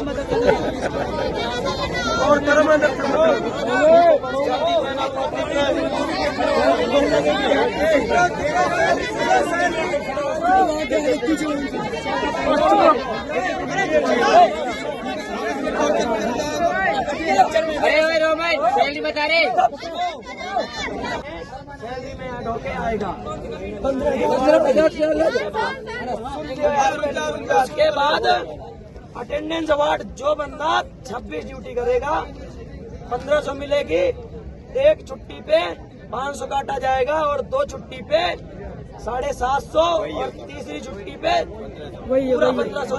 अरे Roman salary बता रहे सैलरी में ऐड होके आएगा 15,000। उसके बाद अटेंडेंस अवार्ड जो बंदा 26 ड्यूटी करेगा 1500 मिलेगी। एक छुट्टी पे 500 काटा जाएगा और 2 छुट्टी पे 750 और तीसरी छुट्टी पे पूरा 1500।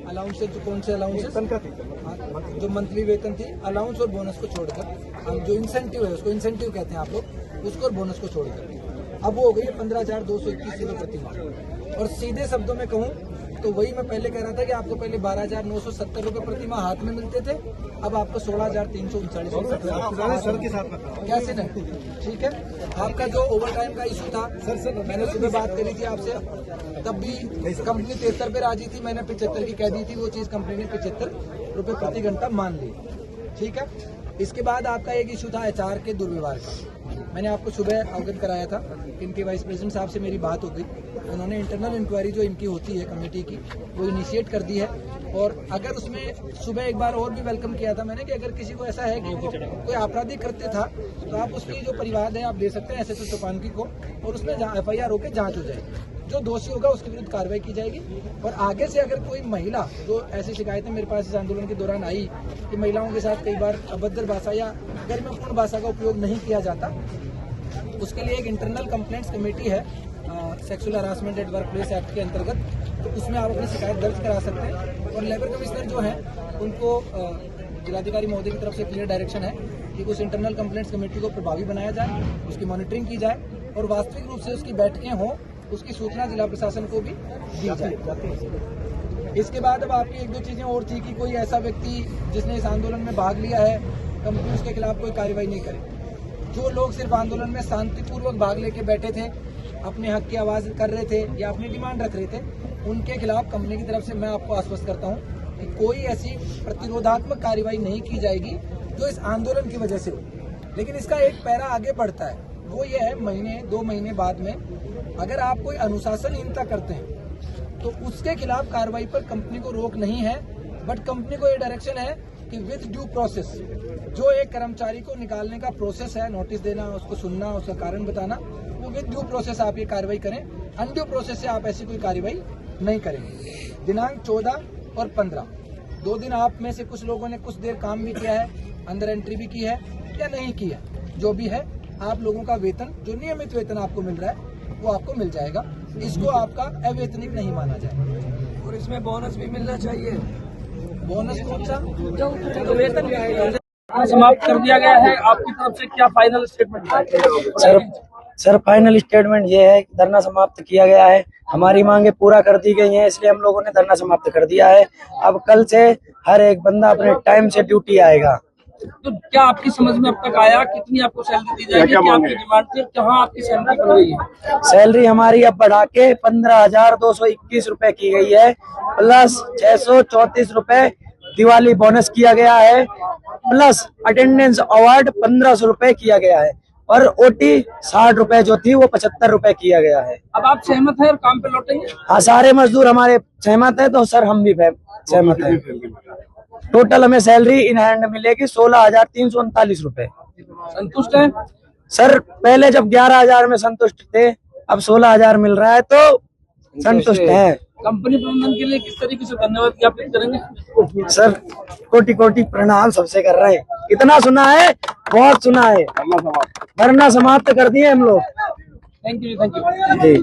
अलाउंस से जो कौन से अलाउंस जो मंथली वेतन थी, अलाउंस और बोनस को छोड़कर हम जो इंसेंटिव है उसको इंसेंटिव कहते हैं आप लोग, उसको और बोनस को छोड़कर अब वो हो गई है 15,221 रुपये प्रति माह। और सीधे शब्दों में कहूँ तो वही मैं पहले कह रहा था कि आपको पहले 12,970 रुपये प्रति माह हाथ में मिलते थे, अब आपको 16,339 रुपये कैसे नहीं। ठीक है, आपका जो ओवर टाइम का इशू था सर मैंने सुबह बात करी थी आपसे, तब भी कंपनी 73 पे राजी थी, मैंने 75 की कह दी थी, वो चीज कंपनी ने 75 रुपये प्रति घंटा मान ली। ठीक है, इसके बाद आपका एक इशू था HR के दुर्व्यवहार का, मैंने आपको सुबह अवगत कराया था। इनके वाइस प्रेसिडेंट साहब से मेरी बात हो गई, उन्होंने इंटरनल इंक्वायरी जो इनकी होती है कमेटी की वो इनिशिएट कर दी है। और अगर उसमें सुबह एक बार और भी वेलकम किया था मैंने कि अगर किसी को ऐसा है कि कोई आपराधिक कृत्य था तो आप उसकी जो परिवाद है आप दे सकते हैं SSO सोपानकी को, और उसमें FIR होकर जांच हो जाएगी, जो दोषी होगा उसके विरुद्ध कार्रवाई की जाएगी। और आगे से अगर कोई महिला जो ऐसी शिकायतें मेरे पास इस आंदोलन के दौरान आई कि महिलाओं के साथ कई बार अभद्र भाषा या गरिमापूर्ण भाषा का उपयोग नहीं किया जाता, उसके लिए एक इंटरनल कंप्लेंट्स कमेटी है sexual harassment at work place act के अंतर्गत, तो उसमें आप अपनी शिकायत दर्ज करा सकते हैं। और लेबर कमिश्नर जो है उनको जिलाधिकारी महोदय की तरफ से क्लियर डायरेक्शन है कि उस इंटरनल कंप्लेंट्स कमेटी को प्रभावी बनाया जाए, उसकी मॉनिटरिंग की जाए और वास्तविक रूप से उसकी बैठकें हों, उसकी सूचना जिला प्रशासन को भी दी जाए। इसके बाद अब आपकी 1-2 चीजें और थी कि कोई ऐसा व्यक्ति जिसने इस आंदोलन में भाग लिया है, कंपनी उसके खिलाफ कोई कार्रवाई नहीं करे। जो लोग सिर्फ आंदोलन में शांतिपूर्वक भाग लेके बैठे थे, अपने हक की आवाज कर रहे थे या अपनी डिमांड रख रहे थे, उनके खिलाफ कंपनी की तरफ से मैं आपको आश्वस्त करता हूं कि कोई ऐसी प्रतिरोधात्मक कार्रवाई नहीं की जाएगी जो इस आंदोलन की वजह से हो। लेकिन इसका एक पैरा आगे बढ़ता है, वो ये है 1-2 महीने बाद में अगर आप कोई अनुशासनहीनता करते हैं तो उसके खिलाफ कार्रवाई पर कंपनी को रोक नहीं है, बट कंपनी को ये डायरेक्शन है कि विद ड्यू प्रोसेस जो एक कर्मचारी को निकालने का प्रोसेस है, नोटिस देना, उसको सुनना, उसका कारण बताना, वो विद ड्यू प्रोसेस आप ये कार्रवाई करें। अनड्यू प्रोसेस से आप ऐसी कोई कार्रवाई नहीं करेंगे। दिनांक 14 और 15 2 दिन आप में से कुछ लोगों ने कुछ देर काम भी किया है, अंदर एंट्री भी की है या नहीं की है, जो भी है आप लोगों का वेतन जो नियमित वेतन आपको मिल रहा है वो आपको मिल जाएगा। इसको आपका अवैतनिक नहीं माना जाएगा। और इसमें बोनस भी मिलना चाहिए। बोनस कौन सा? तो वेतन भी समाप्त कर दिया गया है, आपकी तरफ से क्या फाइनल स्टेटमेंट है? सर फाइनल स्टेटमेंट ये है कि धरना समाप्त किया गया है, हमारी मांगे पूरा कर दी गई हैं, इसलिए हम लोगों ने धरना समाप्त कर दिया है। अब कल से हर एक बंदा अपने टाइम से ड्यूटी आएगा। तो क्या आपकी समझ में अब तक आया कितनी आपको सैलरी दी जाएगी? क्या आपकी डिमांड थी? कहाँ आपकी सैलरी बढ़ गई है? सैलरी हमारी अब बढ़ा के 15,221 रुपए की गई है, प्लस 634 रुपए दिवाली बोनस किया गया है, प्लस अटेंडेंस अवार्ड 1500 रुपए किया गया है, और OT 60 रुपए जो थी वो 75 रुपए किया गया है। अब आप सहमत हैं और काम पे लौटेंगे? हाँ, सारे मजदूर हमारे सहमत है, तो सर हम भी सहमत है। टोटल हमें सैलरी इन हैंड मिलेगी 16,339 रुपए। संतुष्ट है सर? पहले जब 11,000 में संतुष्ट थे, अब 16,000 मिल रहा है तो संतुष्ट है। कंपनी प्रबंधन के लिए किस तरीके से धन्यवाद ज्ञापित करेंगे? सर कोटि कोटि प्रणाम सबसे कर रहे हैं, कितना सुना है, बहुत सुना है, धरना समाप्त कर दिए हम लोग। थैंक यू जी।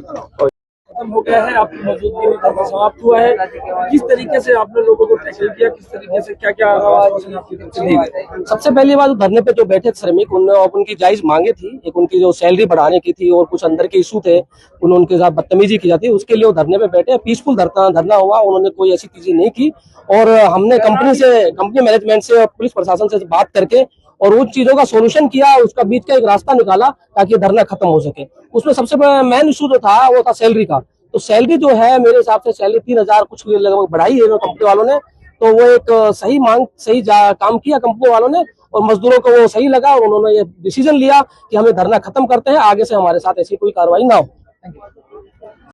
खत्म हो गया है, आपकी मौजूदगी में धरना समाप्त हुआ है। किस तरीके से आपने लोगों को टैकल किया, किस तरीके से क्या क्या सबसे पहली बात, धरने पे जो बैठे श्रमिक उनकी जायज मांगे थी, एक उनकी जो सैलरी बढ़ाने की थी और कुछ अंदर के इशू थे, उनके साथ बदतमीजी की जाती है, उसके लिए वो धरने पे बैठे। पीसफुल धरना हुआ, उन्होंने कोई ऐसी चीजें नहीं की। और हमने कंपनी मैनेजमेंट से और पुलिस प्रशासन से बात करके और उन चीजों का सोल्यूशन किया, उसका बीच का एक रास्ता निकाला ताकि धरना खत्म हो सके। उसमें सबसे मेन इशू जो था वो था सैलरी का। तो सैलरी जो है मेरे हिसाब से सैलरी 3,000 कुछ लगभग बढ़ाई है कंपनी वालों ने। तो वो एक सही काम किया कंपनी वालों ने, और मजदूरों को वो सही लगा और उन्होंने ये डिसीजन लिया कि हमें धरना खत्म करते हैं, आगे से हमारे साथ ऐसी कोई कार्रवाई ना हो।